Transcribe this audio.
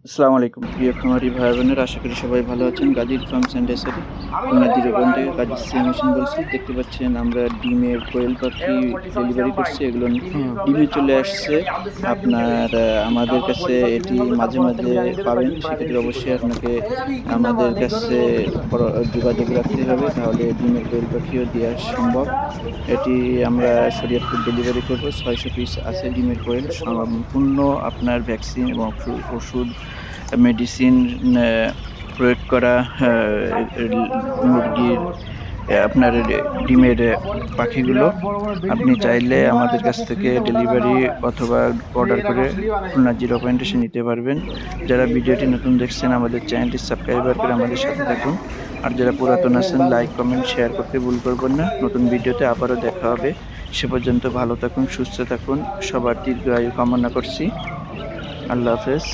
আসসালামু আলাইকুম প্রিয় খামারি ভাই বোনেরা, আশা করি সবাই ভালো আছেন। গাজীর ফার্মস অ্যান্ড ডেসারি খুলনা জিরোপয়েন্ট থেকে গাজী সিএম হোসেন বলছি। দেখতে পাচ্ছেন আমরা ডিমের কোয়েল পাখি ডেলিভারি করছি। এগুলো ডিমে চলে আসছে আপনার আমাদের কাছে। এটি মাঝে মাঝে পাবেন, সেক্ষেত্রে অবশ্যই আপনাকে আমাদের কাছে যোগাযোগ রাখতে হবে, তাহলে ডিমের কোয়েল পাখিও দেওয়া সম্ভব। এটি আমরা শরীয়তপুর ডেলিভারি করব। 600 পিস আছে ডিমের কোয়েল, সম্পূর্ণ আপনার ভ্যাকসিন এবং ওষুধ মেডিসিন প্রয়োগ করা মুরগির আপনার ডিমের পাখিগুলো। আপনি চাইলে আমাদের কাছ থেকে ডেলিভারি অথবা অর্ডার করে খুলনা জিরো পয়েন্ট এসে নিতে পারবেন। যারা ভিডিওটি নতুন দেখছেন আমাদের চ্যানেলটি সাবস্ক্রাইবার করে আমাদের সাথে থাকুন, আর যারা পুরাতন আছেন লাইক কমেন্ট শেয়ার করতে ভুল করবেন না। নতুন ভিডিওতে আবারও দেখা হবে, সে পর্যন্ত ভালো থাকুন, সুস্থ থাকুন, সবার দীর্ঘায়ু কামনা করছি। আল্লাহ হাফেজ।